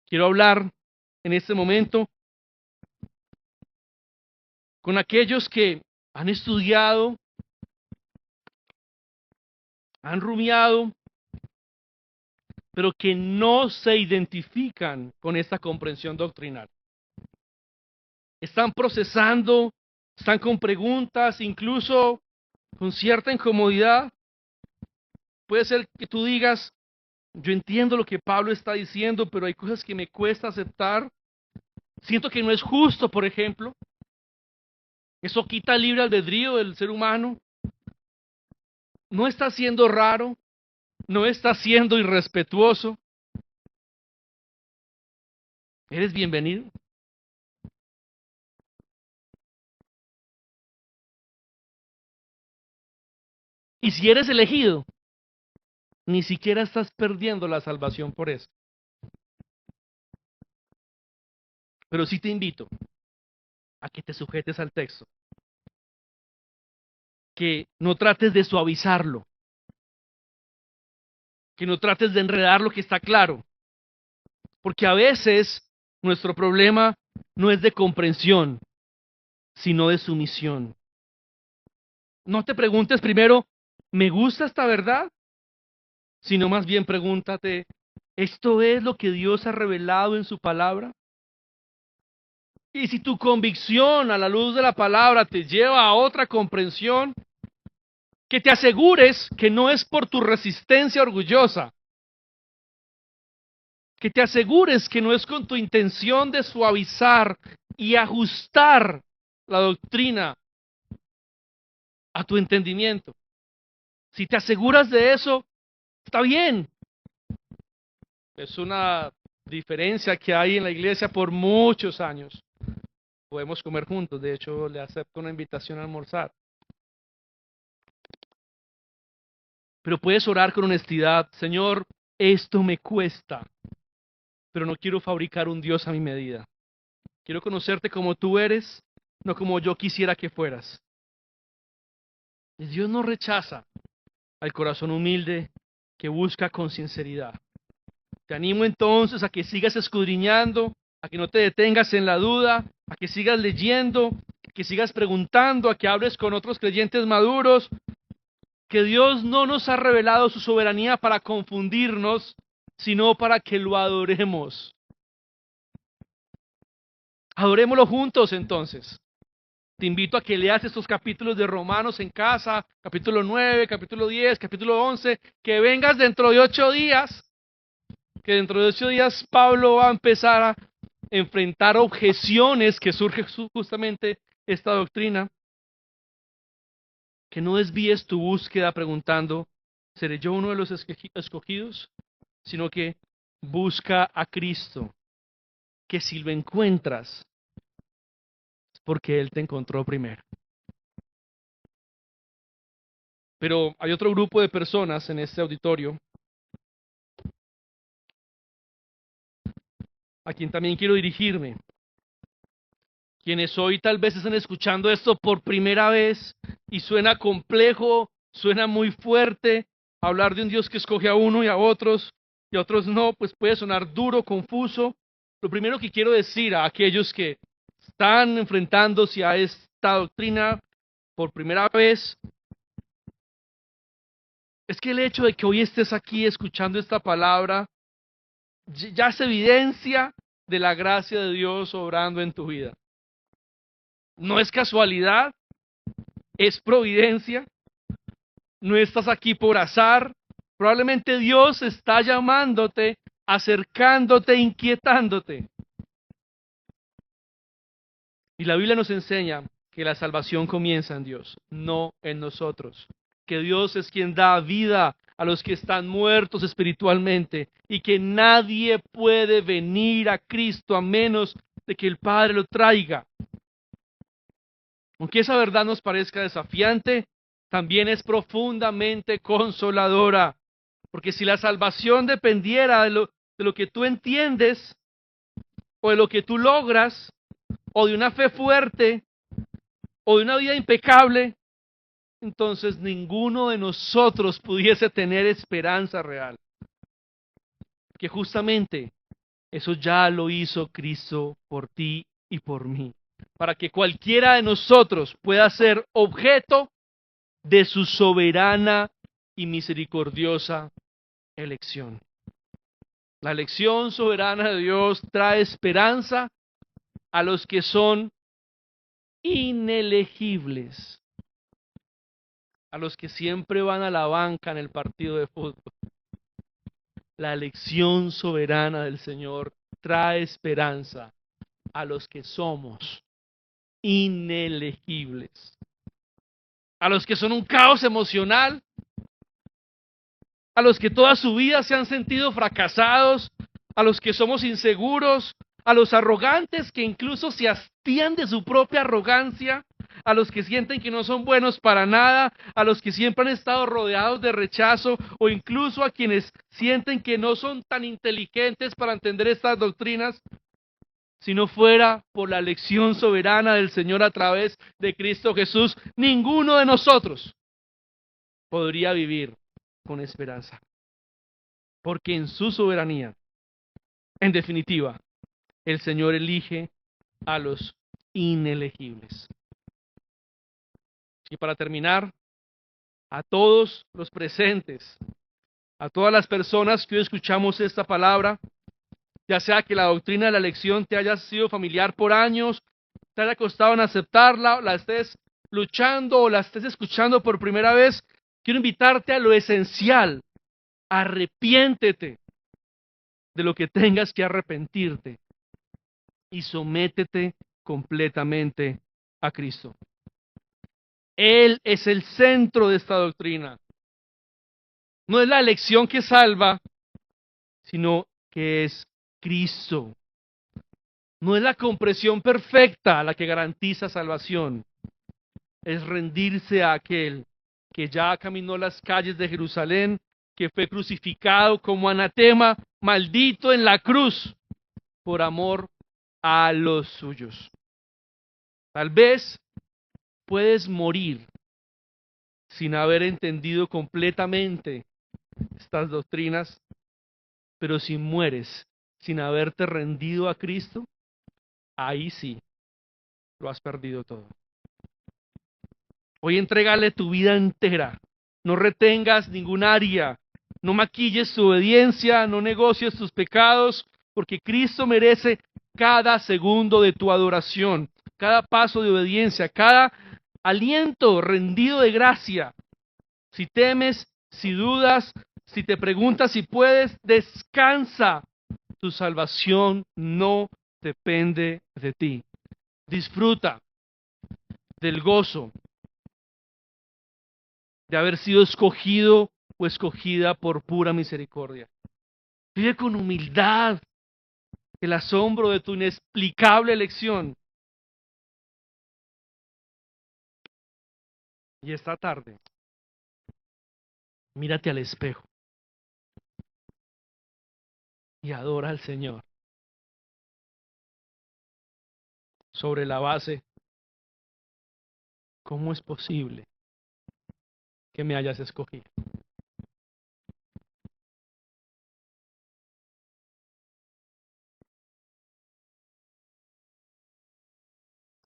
quiero hablar en este momento con aquellos que han estudiado, han rumiado, pero que no se identifican con esta comprensión doctrinal. están procesando, están con preguntas, incluso con cierta incomodidad. Puede ser que tú digas, yo entiendo lo que Pablo está diciendo, pero hay cosas que me cuesta aceptar. Siento que no es justo, por ejemplo. Eso quita el libre albedrío del ser humano. No está siendo raro, no está siendo irrespetuoso. Eres bienvenido. Y si eres elegido, ni siquiera estás perdiendo la salvación por eso. Pero sí te invito a que te sujetes al texto, que no trates de suavizarlo, que no trates de enredar lo que está claro, porque a veces nuestro problema no es de comprensión, sino de sumisión. No te preguntes primero, ¿me gusta esta verdad? Sino más bien pregúntate, ¿esto es lo que Dios ha revelado en su palabra? Y si tu convicción a la luz de la palabra te lleva a otra comprensión, que te asegures que no es por tu resistencia orgullosa, que te asegures que no es con tu intención de suavizar y ajustar la doctrina a tu entendimiento. Si te aseguras de eso, está bien. Es una diferencia que hay en la iglesia por muchos años. Podemos comer juntos, de hecho le acepto una invitación a almorzar. Pero puedes orar con honestidad, Señor, esto me cuesta, pero no quiero fabricar un Dios a mi medida. Quiero conocerte como tú eres, no como yo quisiera que fueras. Y Dios no rechaza al corazón humilde que busca con sinceridad. Te animo entonces a que sigas escudriñando, a que no te detengas en la duda, a que sigas leyendo, a que sigas preguntando, a que hables con otros creyentes maduros, que Dios no nos ha revelado su soberanía para confundirnos, sino para que lo adoremos. Adorémoslo juntos entonces. Te invito a que leas estos capítulos de Romanos en casa, capítulo 9, capítulo 10, capítulo 11, que vengas dentro de 8 días, que dentro de 8 días Pablo va a empezar a enfrentar objeciones que surge justamente esta doctrina. Que no desvíes tu búsqueda preguntando, ¿seré yo uno de los escogidos? Sino que busca a Cristo, que si lo encuentras, es porque Él te encontró primero. Pero hay otro grupo de personas en este auditorio a quien también quiero dirigirme. Quienes hoy tal vez están escuchando esto por primera vez y suena complejo, suena muy fuerte, hablar de un Dios que escoge a uno y a otros no, pues puede sonar duro, confuso. Lo primero que quiero decir a aquellos que están enfrentándose a esta doctrina por primera vez es que el hecho de que hoy estés aquí escuchando esta palabra ya es evidencia de la gracia de Dios obrando en tu vida. No es casualidad, es providencia. No estás aquí por azar. Probablemente Dios está llamándote, acercándote, inquietándote. Y la Biblia nos enseña que la salvación comienza en Dios, no en nosotros. Que Dios es quien da vida a los que están muertos espiritualmente y que nadie puede venir a Cristo a menos de que el Padre lo traiga. Aunque esa verdad nos parezca desafiante, también es profundamente consoladora. Porque si la salvación dependiera de lo que tú entiendes, o de lo que tú logras, o de una fe fuerte, o de una vida impecable, entonces ninguno de nosotros pudiese tener esperanza real. Que justamente eso ya lo hizo Cristo por ti y por mí. Para que cualquiera de nosotros pueda ser objeto de su soberana y misericordiosa elección. La elección soberana de Dios trae esperanza a los que son inelegibles, a los que siempre van a la banca en el partido de fútbol. La elección soberana del Señor trae esperanza a los que somos inelegibles, a los que son un caos emocional, a los que toda su vida se han sentido fracasados, a los que somos inseguros, a los arrogantes que incluso se hastían de su propia arrogancia, a los que sienten que no son buenos para nada, a los que siempre han estado rodeados de rechazo, o incluso a quienes sienten que no son tan inteligentes para entender estas doctrinas. Si no fuera por la elección soberana del Señor a través de Cristo Jesús, ninguno de nosotros podría vivir con esperanza. Porque en su soberanía, en definitiva, el Señor elige a los inelegibles. Y para terminar, a todos los presentes, a todas las personas que hoy escuchamos esta palabra, ya sea que la doctrina de la elección te haya sido familiar por años, te haya costado en aceptarla, la estés luchando o la estés escuchando por primera vez, quiero invitarte a lo esencial. Arrepiéntete de lo que tengas que arrepentirte y sométete completamente a Cristo. Él es el centro de esta doctrina. No es la elección que salva, sino que es Cristo. No es la comprensión perfecta la que garantiza salvación. Es rendirse a aquel que ya caminó las calles de Jerusalén, que fue crucificado como anatema, maldito en la cruz, por amor a los suyos. Tal vez puedes morir sin haber entendido completamente estas doctrinas, pero si mueres sin haberte rendido a Cristo, ahí sí, lo has perdido todo. Hoy entrégale tu vida entera, no retengas ningún área, no maquilles tu obediencia, no negocies tus pecados, porque Cristo merece cada segundo de tu adoración, cada paso de obediencia, cada aliento rendido de gracia. Si temes, si dudas, si te preguntas si puedes, descansa. Tu salvación no depende de ti. Disfruta del gozo de haber sido escogido o escogida por pura misericordia. Vive con humildad el asombro de tu inexplicable elección. Y esta tarde, mírate al espejo y adora al Señor sobre la base. ¿Cómo es posible que me hayas escogido?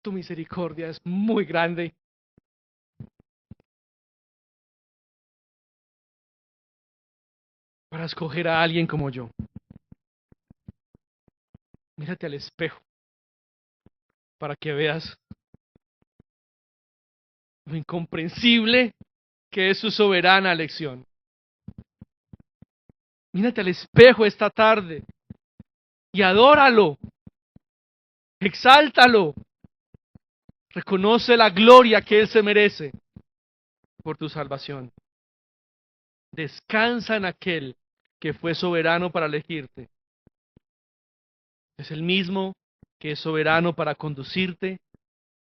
Tu misericordia es muy grande. Para escoger a alguien como yo. Mírate al espejo para que veas lo incomprensible que es su soberana elección. Mírate al espejo esta tarde y adóralo, exáltalo, reconoce la gloria que Él se merece por tu salvación. Descansa en aquel que fue soberano para elegirte. Es el mismo que es soberano para conducirte,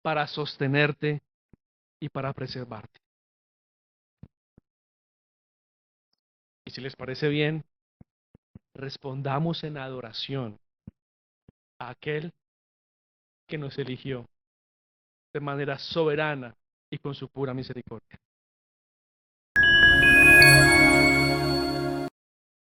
para sostenerte y para preservarte. Y si les parece bien, respondamos en adoración a aquel que nos eligió de manera soberana y con su pura misericordia.